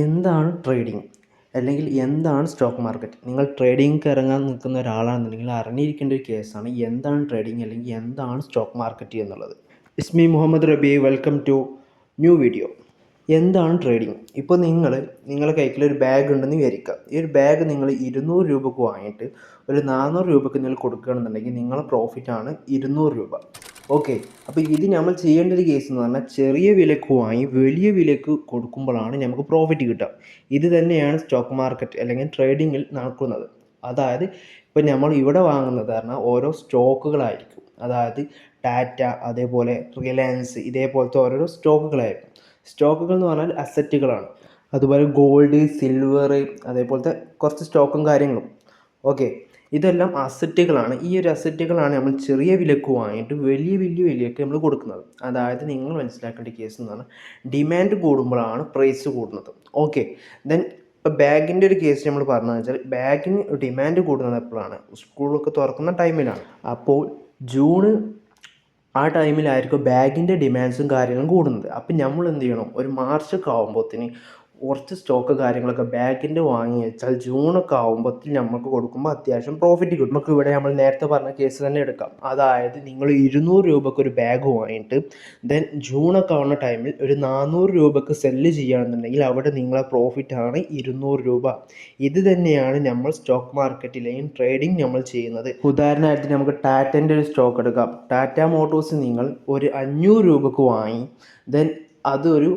എന്താണ് ട്രേഡിംഗ് അല്ലെങ്കിൽ എന്താണ് സ്റ്റോക്ക് മാർക്കറ്റ്? നിങ്ങൾ ട്രേഡിംഗ്ക്ക് ഇറങ്ങാൻ നിൽക്കുന്ന ഒരാളാണെന്നുണ്ടെങ്കിൽ അറിഞ്ഞിരിക്കേണ്ട ഒരു കേസാണ് എന്താണ് ട്രേഡിംഗ് അല്ലെങ്കിൽ എന്താണ് സ്റ്റോക്ക് മാർക്കറ്റ് എന്നുള്ളത്. ഇസ്മി മുഹമ്മദ് റബി, വെൽക്കം ടു ന്യൂ വീഡിയോ. എന്താണ് ട്രേഡിംഗ്? ഇപ്പോൾ നിങ്ങളുടെ കൈക്കിൽ ഒരു ബാഗ് ഉണ്ടെന്ന് വിചാരിക്കുക. ഈ ഒരു ബാഗ് നിങ്ങൾ 200 രൂപക്ക് വാങ്ങിയിട്ട് ഒരു 400 രൂപക്ക് നിങ്ങൾ കൊടുക്കുകയാണെന്നുണ്ടെങ്കിൽ നിങ്ങളുടെ പ്രോഫിറ്റാണ് 200 രൂപ. ഓക്കെ, അപ്പോൾ ഇത് നമ്മൾ ചെയ്യേണ്ട ഒരു കേസ് എന്ന് പറഞ്ഞാൽ ചെറിയ വിലക്ക് വാങ്ങി വലിയ വിലക്ക് കൊടുക്കുമ്പോഴാണ് നമുക്ക് പ്രോഫിറ്റ് കിട്ടുക. ഇത് തന്നെയാണ് സ്റ്റോക്ക് മാർക്കറ്റ് അല്ലെങ്കിൽ ട്രേഡിങ്ങിൽ നടക്കുന്നത്. അതായത് ഇപ്പോൾ നമ്മൾ ഇവിടെ വാങ്ങുന്നത് പറഞ്ഞാൽ ഓരോ സ്റ്റോക്കുകളായിരിക്കും. അതായത് ടാറ്റ, അതേപോലെ റിലയൻസ്, ഇതേപോലത്തെ ഓരോരോ സ്റ്റോക്കുകളായിരിക്കും. സ്റ്റോക്കുകൾ എന്ന് പറഞ്ഞാൽ അസറ്റുകളാണ്. അതുപോലെ ഗോൾഡ്, സിൽവർ, അതേപോലത്തെ കുറച്ച് സ്റ്റോക്കും കാര്യങ്ങളും. ഓക്കെ, ഇതെല്ലാം അസറ്റുകളാണ്. ഈ ഒരു അസറ്റുകളാണ് നമ്മൾ ചെറിയ വിലക്ക് വാങ്ങിയിട്ട് വലിയ വിലയ്ക്ക് നമ്മൾ കൊടുക്കുന്നത്. അതായത് നിങ്ങൾ മനസ്സിലാക്കേണ്ട കേസ് എന്ന് പറഞ്ഞാൽ ഡിമാൻഡ് കൂടുമ്പോഴാണ് പ്രൈസ് കൂടുന്നത്. ഓക്കെ, ദെൻ ഇപ്പോൾ ബാഗിൻ്റെ ഒരു കേസ് നമ്മൾ പറഞ്ഞു വെച്ചാൽ ബാഗിന് ഡിമാൻഡ് കൂടുന്നത് എപ്പോഴാണ്? സ്കൂളൊക്കെ തുറക്കുന്ന ടൈമിലാണ്. അപ്പോൾ ജൂണ് ആ ടൈമിലായിരിക്കും ബാഗിൻ്റെ ഡിമാൻഡ്സും കാര്യങ്ങളും കൂടുന്നത്. അപ്പം നമ്മൾ എന്ത് ചെയ്യണം? ഒരു മാർച്ചൊക്കെ ആകുമ്പോഴത്തേന് കുറച്ച് സ്റ്റോക്ക് കാര്യങ്ങളൊക്കെ ബാഗിൻ്റെ വാങ്ങി വെച്ചാൽ ജൂണൊക്കെ ആകുമ്പോഴത്തേന് നമുക്ക് കൊടുക്കുമ്പോൾ അത്യാവശ്യം പ്രോഫിറ്റ് കിട്ടും. നമുക്ക് ഇവിടെ നമ്മൾ നേരത്തെ പറഞ്ഞ കേസ് തന്നെ എടുക്കാം. അതായത് നിങ്ങൾ 200 രൂപയ്ക്ക് ഒരു ബാഗ് വാങ്ങിയിട്ട് ദെൻ ജൂണൊക്കെ ആവുന്ന ടൈമിൽ ഒരു 400 രൂപയ്ക്ക് സെല്ല് ചെയ്യുകയാണെന്നുണ്ടെങ്കിൽ അവിടെ നിങ്ങളെ പ്രോഫിറ്റാണ് 200 രൂപ. ഇത് തന്നെയാണ് നമ്മൾ സ്റ്റോക്ക് മാർക്കറ്റിലെയും ട്രേഡിംഗ് നമ്മൾ ചെയ്യുന്നത്. ഉദാഹരണമായിട്ട് നമുക്ക് ടാറ്റൻ്റെ ഒരു സ്റ്റോക്ക് എടുക്കാം. ടാറ്റ മോട്ടോഴ്സ് നിങ്ങൾ ഒരു 500 രൂപയ്ക്ക് വാങ്ങി ദെൻ അതൊരു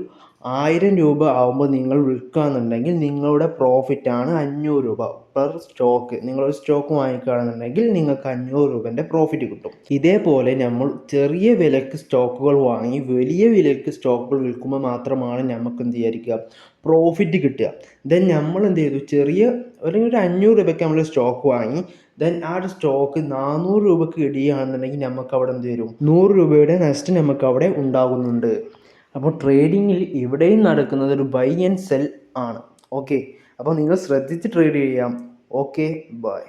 1000 രൂപ ആകുമ്പോൾ നിങ്ങൾ വിൽക്കുകയാണെന്നുണ്ടെങ്കിൽ നിങ്ങളുടെ പ്രോഫിറ്റാണ് 500 രൂപ പെർ സ്റ്റോക്ക്. നിങ്ങളൊരു സ്റ്റോക്ക് വാങ്ങിക്കുകയാണെന്നുണ്ടെങ്കിൽ നിങ്ങൾക്ക് 500 രൂപേൻ്റെ പ്രോഫിറ്റ് കിട്ടും. ഇതേപോലെ നമ്മൾ ചെറിയ വിലയ്ക്ക് സ്റ്റോക്കുകൾ വാങ്ങി വലിയ വിലയ്ക്ക് സ്റ്റോക്കുകൾ വിൽക്കുമ്പോൾ മാത്രമാണ് നമുക്ക് എന്ത് വിചാരിക്കുക? പ്രോഫിറ്റ് കിട്ടുക. ദെൻ നമ്മൾ എന്ത് ചെയ്തു? ഒരു 500 രൂപയ്ക്ക് നമ്മൾ സ്റ്റോക്ക് വാങ്ങി ദെൻ ആ ഒരു സ്റ്റോക്ക് 400 രൂപയ്ക്ക് ഇടുകയാണെന്നുണ്ടെങ്കിൽ നമുക്ക് അവിടെ എന്ത് വരും? 100 രൂപയുടെ നഷ്ടം നമുക്ക് അവിടെ ഉണ്ടാകുന്നുണ്ട്. അപ്പോൾ ട്രേഡിങ്ങിൽ ഇവിടെയും നടക്കുന്നത് ഒരു ബൈ ആൻഡ് സെൽ ആണ്. ഓക്കെ, അപ്പോൾ നിങ്ങൾ ശ്രദ്ധിച്ച് ട്രേഡ് ചെയ്യാം. Okay, by.